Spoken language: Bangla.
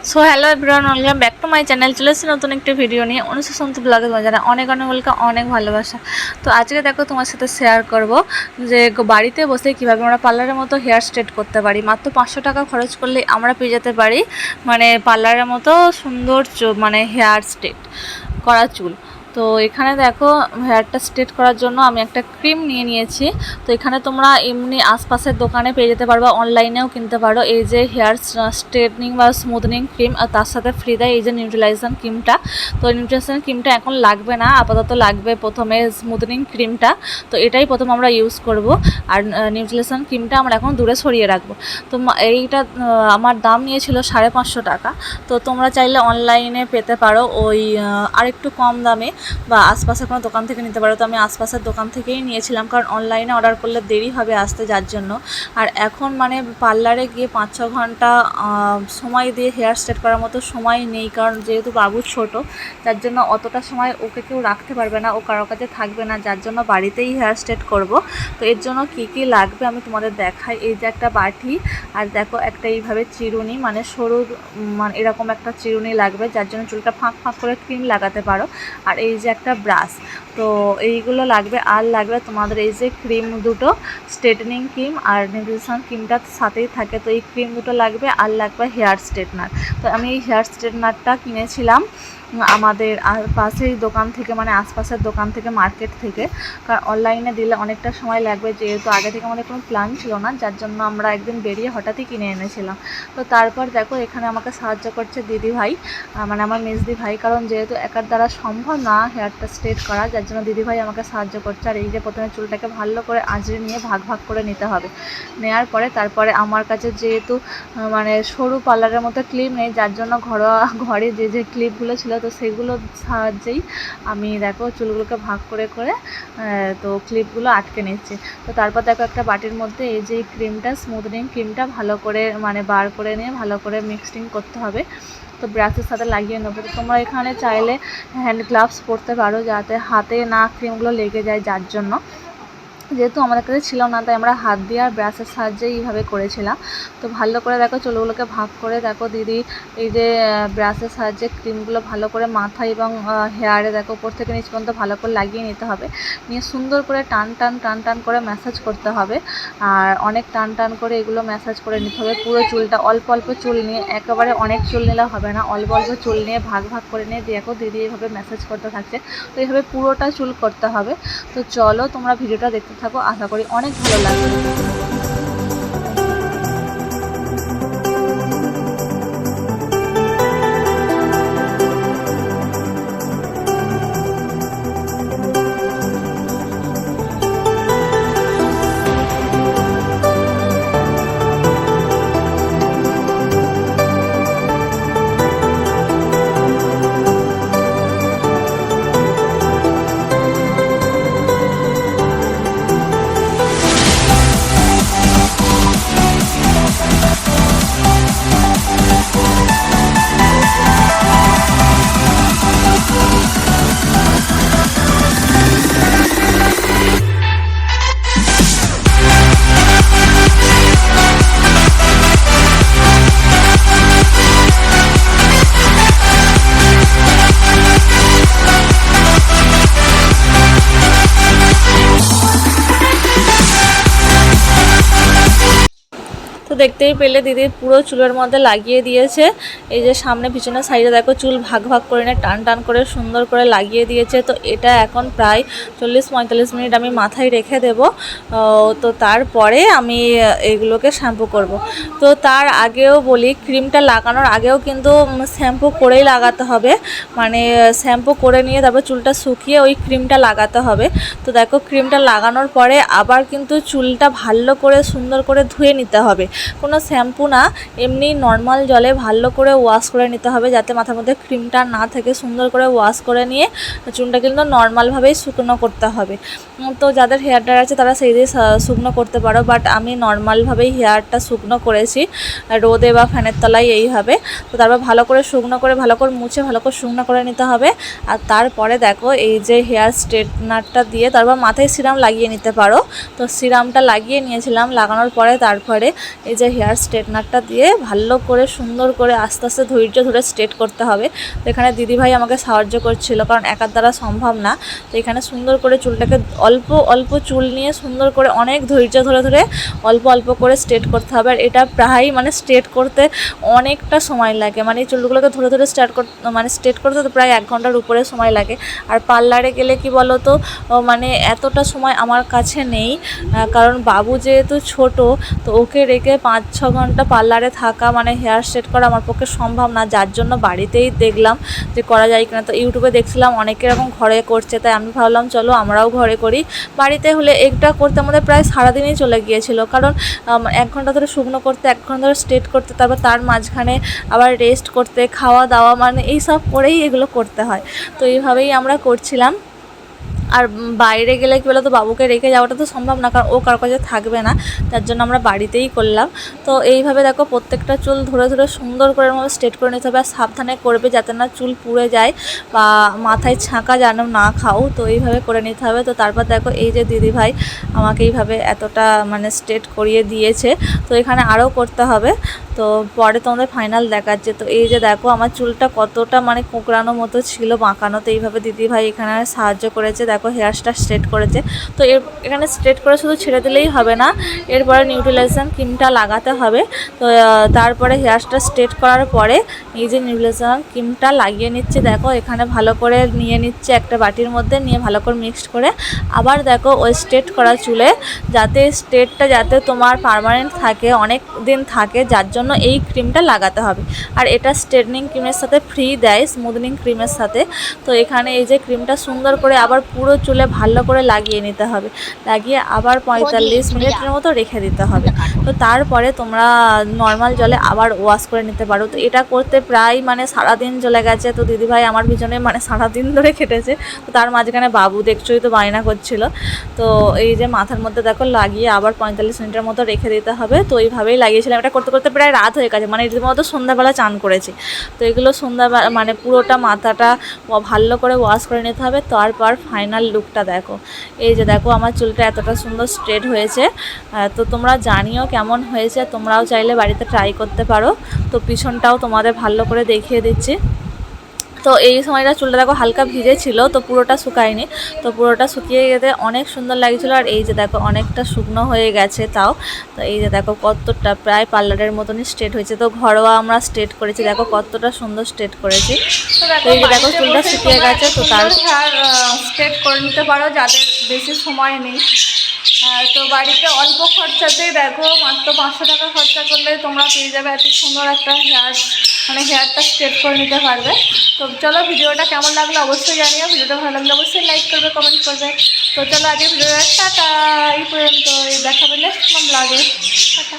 So hello everyone, welcome back to my channel. চলে এসেছি নতুন একটা ভিডিও নিয়ে। অনুসন্ত ব্লগে তোমার অনেক অনেক ওয়েলকাম, অনেক ভালোবাসা। তো আজকে দেখো তোমার সাথে শেয়ার করব যে বাড়িতে বসে কীভাবে আমরা পার্লারের মতো হেয়ার স্ট্রেট করতে পারি। মাত্র 500 টাকা খরচ করলে আমরা পেয়ে যেতে পারি মানে পার্লারের মতো সুন্দর মানে হেয়ার স্ট্রেট করা চুল। তো এখানে দেখো হেয়ারটা স্ট্রেট করার জন্য আমি একটা ক্রিম নিয়ে নিয়েছি। তো এখানে তোমরা এমনি আশপাশের দোকানে পেয়ে যেতে পারবা, অনলাইনেও কিনতে পারো। এই যে হেয়ার স্ট্রেটনিং বা স্মুথনিং ক্রিম, আর তার সাথে ফ্রি দেয় এই যে নিউট্রালাইজেশন ক্রিমটা। তো নিউট্রালাইজেশন ক্রিমটা এখন লাগবে না, আপাতত লাগবে প্রথমে স্মুথনিং ক্রিমটা। তো এটাই প্রথম আমরা ইউজ করব, আর নিউট্রালাইজেশন ক্রিমটা আমরা এখন দূরে সরিয়ে রাখবো। তো এইটা আমার দাম নিয়েছিল 550 টাকা। তো তোমরা চাইলে অনলাইনে পেতে পারো ওই আরেকটু কম দামে, বা আশপাশের কোনো দোকান থেকে নিতে পারো। তো আমি আশপাশের দোকান থেকেই নিয়েছিলাম, কারণ অনলাইনে অর্ডার করলে দেরি হবে আসতে, যার জন্য। আর এখন মানে পার্লারে গিয়ে 5-6 ঘন্টা সময় দিয়ে হেয়ার স্ট্রেট করার মতো সময় নেই, কারণ যেহেতু বাবু ছোট, যার জন্য অতটা সময় ওকে কেউ রাখতে পারবে না, ও কারো কাছে থাকবে না, যার জন্য বাড়িতেই হেয়ার স্ট্রেট করব। তো এর জন্য কী কী লাগবে আমি তোমাদের দেখাই। এই যে একটা বাটি, আর দেখো একটা এইভাবে চিরুনি, মানে সরু মানে এরকম একটা চিরুনি লাগবে, যার জন্য চুলটা ফাঁক ফাঁক করে ক্রিম লাগাতে পারো। আর এই যে একটা ব্রাশ, তো এইগুলো লাগবে। আর লাগবে তোমাদের এই যে ক্রিম দুটো, স্ট্রেটনিং ক্রিম আর নিউট্রিশন ক্রিমটা সাথেই থাকে। তো এই ক্রিম দুটো লাগবে, আর লাগবে হেয়ার স্ট্রেটনার। তো আমি এই হেয়ার স্ট্রেটনারটা কিনেছিলাম আমাদের পাশেই দোকান থেকে, মানে আশপাশের দোকান থেকে, মার্কেট থেকে। কারণ অনলাইনে দিলে অনেকটা সময় লাগবে, যেহেতু আগে থেকে আমাদের কোনো প্ল্যান ছিল না, যার জন্য আমরা একদিন বেরিয়ে হঠাৎই কিনে এনেছিলাম। তো তারপর দেখো এখানে আমাকে সাহায্য করছে দিদি ভাই, মানে আমার মেজদি ভাই, কারণ যেহেতু একার দ্বারা সম্ভব না হেয়ারটা স্ট্রেট করা, যার জন্য দিদি ভাই আমাকে সাহায্য করছে। আর এই যে প্রথমে চুলটাকে ভালো করে আঁচড়ে নিয়ে ভাগ ভাগ করে নিতে হবে। নেওয়ার পরে তারপরে আমার কাছে যেহেতু মানে সরু পার্লারের মতো ক্লিপ নেই, যার জন্য ঘরে যে ক্লিপগুলো ছিল, তো সেগুলোর সাহায্যেই আমি দেখো চুলগুলোকে ভাগ করে করে তো ক্লিপগুলো আটকে নিচ্ছি। তো তারপর দেখো একটা বাটির মধ্যে এই যে ক্রিমটা, স্মুথনিং ক্রিমটা ভালো করে মানে বার করে নিয়ে ভালো করে মিক্সিং করতে হবে। তো ব্রাশের সাথে লাগিয়ে নেবো। তো তোমরা এখানে চাইলে হ্যান্ড গ্লাভস পরতে পারো, যাতে হাতে না ক্রিমগুলো লেগে যায়, যার জন্য। যেহেতু আমাদের কাছে ছিল না, তাই আমরা হাত দিয়ে আর ব্রাশের সাহায্যে এইভাবে করেছিলাম। তো ভালো করে দেখো চুলগুলোকে ভাগ করে দেখো দিদি এই যে ব্রাশের সাহায্যে ক্রিমগুলো ভালো করে মাথা এবং হেয়ারে দেখো উপর থেকে নিচ পর্যন্ত ভালো করে লাগিয়ে নিতে হবে। নিয়ে সুন্দর করে টান টান টান টান করে ম্যাসাজ করতে হবে। আর অনেক টান টান করে এগুলো ম্যাসাজ করে নিতে হবে পুরো চুলটা। অল্প অল্প চুল নিয়ে, একেবারে অনেক চুল নিলে হবে না, অল্প অল্প চুল নিয়ে ভাগ ভাগ করে নিয়ে দেখো দিদি এইভাবে ম্যাসাজ করতে থাকছে। তো এইভাবে পুরোটা চুল করতে হবে। তো চলো তোমরা ভিডিওটা দেখতে থাকো, আশা করি অনেক ভালো লাগবে। তো দেখতেই পেলে দিদি পুরো চুলের মধ্যে লাগিয়ে দিয়েছে। এই যে সামনে পিছনে সাইডে দেখো চুল ভাগ ভাগ করে নিয়ে টান টান করে সুন্দর করে লাগিয়ে দিয়েছে। তো এটা এখন প্রায় 40-45 মিনিট আমি মাথায় রেখে দেব। তো তারপরে আমি এইগুলোকে শ্যাম্পু করব। তো তার আগেও বলি, ক্রিমটা লাগানোর আগেও কিন্তু শ্যাম্পু করেই লাগাতে হবে, মানে শ্যাম্পু করে নিয়ে তারপর চুলটা শুকিয়ে ওই ক্রিমটা লাগাতে হবে। তো দেখো ক্রিমটা লাগানোর পরে আবার কিন্তু চুলটা ভালো করে সুন্দর করে ধুয়ে নিতে হবে, কোনো শ্যাম্পু না, এমনি নর্মাল জলে ভালো করে ওয়াশ করে নিতে হবে, যাতে মাথার মধ্যে ক্রিমটা না থাকে। সুন্দর করে ওয়াশ করে নিয়ে চুলটা কিন্তু নর্মালভাবেই শুকনো করতে হবে। তো যাদের হেয়ার ড্রায়ার আছে তারা সেই দিয়ে শুকনো করতে পারো, বাট আমি নর্মালভাবেই হেয়ারটা শুকনো করেছি রোদে বা ফ্যানের তলায় এইভাবে। তো তারপর ভালো করে শুকনো করে ভালো করে মুছে ভালো করে শুকনো করে নিতে হবে। আর তারপরে দেখো এই যে হেয়ার স্ট্রেটনারটা দিয়ে তারপর মাথায় সিরাম লাগিয়ে নিতে পারো। তো সিরামটা লাগিয়ে নিয়েছিলাম, লাগানোর পরে তারপরে এই যে হেয়ার স্ট্রেটনারটা দিয়ে ভালো করে সুন্দর করে আস্তে আস্তে ধৈর্য ধরে স্ট্রেট করতে হবে। তো এখানে দিদিভাই আমাকে সাহায্য করছিল, কারণ একার দ্বারা সম্ভব না। তো এখানে সুন্দর করে চুলটাকে অল্প অল্প চুল নিয়ে সুন্দর করে অনেক ধৈর্য ধরে ধরে অল্প অল্প করে স্ট্রেট করতে হবে। আর এটা প্রায় মানে স্ট্রেট করতে অনেকটা সময় লাগে, মানে এই চুলগুলোকে ধরে ধরে স্ট্রেট করতে তো প্রায় 1 ঘন্টার উপরে সময় লাগে। আর পার্লারে গেলে কি বলো তো, মানে এতটা সময় আমার কাছে নেই, কারণ বাবু যেহেতু ছোট, তো ওকে রেখে 5-6 ঘন্টা পার্লারে থাকা মানে হেয়ার স্ট্রেট করা আমার পক্ষে সম্ভব না। যার জন্য বাড়িতেই দেখলাম যে করা যায় কিনা। তো ইউটিউবে দেখছিলাম অনেকে এরকম ঘরে করছে, তাই আমি ভাবলাম চলো আমরাও ঘরে করি। বাড়িতে হলে এটা করতে আমাদের প্রায় সারাদিনই চলে গিয়েছিল, কারণ 1 ঘন্টা ধরে শুকনো করতে, 1 ঘন্টা ধরে স্ট্রেট করতে, তারপর তার মাঝখানে আবার রেস্ট করতে, খাওয়া দাওয়া, মানে এই সব করেই এগুলো করতে হয়। তো এইভাবেই আমরা করছিলাম। আর বাইরে গেলে কী বলো তো, বাবুকে রেখে যাওয়াটা তো সম্ভব না, কারণ ও কার কাছে থাকবে না, তার জন্য আমরা বাড়িতেই করলাম। তো এইভাবে দেখো প্রত্যেকটা চুল ধরে ধরে সুন্দর করে মতো স্ট্রেট করে নিতে হবে। আর সাবধানে করবে যাতে না চুল পুড়ে যায় বা মাথায় ছাঁকা যেন না খাও। তো এইভাবে করে নিতে হবে। তো তারপর দেখো এই যে দিদিভাই আমাকে এইভাবে এতটা মানে স্ট্রেট করিয়ে দিয়েছে। তো এখানে আরও করতে হবে, তো পরে তোমাদের ফাইনাল দেখাচ্ছে। তো এই যে দেখো আমার চুলটা কতটা মানে কোঁকড়ানো মতো ছিল, বাঁকানো। তো এইভাবে দিদিভাই এখানে সাহায্য করেছে, দেখো হেয়ারটা স্ট্রেট করেছে। তো এখানে স্ট্রেট করে শুধু ছেড়ে দিলেই হবে না, এরপরে নিউট্রিলাইজেশন ক্রিমটা লাগাতে হবে। তো তারপরে হেয়ারটা স্ট্রেট করার পরে এই যে নিউট্রিলাইজেশন ক্রিমটা লাগিয়ে নিচ্ছে, দেখো এখানে ভালো করে নিয়ে নিচ্ছে একটা বাটির মধ্যে, নিয়ে ভালো করে মিক্সড করে আবার দেখো ওই স্ট্রেট করা চুলে যাতে স্ট্রেটটা যাতে তোমার পার্মানেন্ট থাকে, অনেক দিন থাকে, যার জন্য এই ক্রিমটা লাগাতে হবে। আর এটা স্ট্রেটনিং ক্রিমের সাথে ফ্রি দেয়, স্মুথনিং ক্রিমের সাথে। তো এখানে এই যে ক্রিমটা সুন্দর করে আবার পুরো চুলে ভালো করে লাগিয়ে নিতে হবে, লাগিয়ে আবার 45 মিনিটের মতো রেখে দিতে হবে। তো তারপরে তোমরা নর্মাল জলে আবার ওয়াশ করে নিতে পারো। তো এটা করতে প্রায় মানে সারাদিন চলে গেছে। তো দিদিভাই আমার পিছনে মানে সারাদিন ধরে খেটেছে। তো তার মাঝখানে বাবু দেখছোই তো বায়না করছিল। তো এই যে মাথার মধ্যে দেখো লাগিয়ে আবার 45 মিনিটের মতো রেখে দিতে হবে। তো এইভাবেই লাগিয়েছিলাম। এটা করতে করতে প্রায় রাত হয়ে গেছে, মানে রীতিমতো সন্ধ্যাবেলা চান করেছি। তো এগুলো সন্ধ্যাবেলা মানে পুরোটা মাথাটা ভালো করে ওয়াশ করে নিতে হবে। তারপর ফাইনাল লুকটা দেখো, এই যে দেখো আমার চুলটা এতটা সুন্দর স্ট্রেট হয়েছে। তো তোমরা জানিও কেমন হয়েছে, তোমরাও চাইলে বাড়িতে ট্রাই করতে পারো। তো পিছনটাও তোমাদের ভালো করে দেখিয়ে দিচ্ছি। তো এই সময়টা চুলটা দেখো হালকা ভিজে ছিল, তো পুরোটা শুকায়নি। তো পুরোটা শুকিয়ে যেতে অনেক সুন্দর লাগছিলো। আর এই যে দেখো অনেকটা শুকনো হয়ে গেছে তাও। তো এই যে দেখো কতটা প্রায় পার্লারের মতনই স্ট্রেট হয়েছে। তো ঘরোয়া আমরা স্ট্রেট করেছি, দেখো কতটা সুন্দর স্ট্রেট করেছি। তো এই যে দেখো চুলটা শুকিয়ে গেছে। তো তার স্ট্রেট করে নিতে পারো যাদের বেশি সময় নেই। তো বাড়িতে অল্প খরচাতেই দেখো মাত্র 500 টাকা খরচা করলে তোমরা পেয়ে যাবে এত সুন্দর একটা হেয়ারটা স্ট্রেট করে নিতে পারবে। তো চলো ভিডিওটা কেমন লাগলো অবশ্যই জানিও। ভিডিওটা ভালো লাগলে অবশ্যই লাইক করবে, কমেন্ট করবে। তো চলো আজকে ভিডিওটা টাটা, এই পর্যন্ত। দেখা পেলে তোমার ব্লগে টাটা।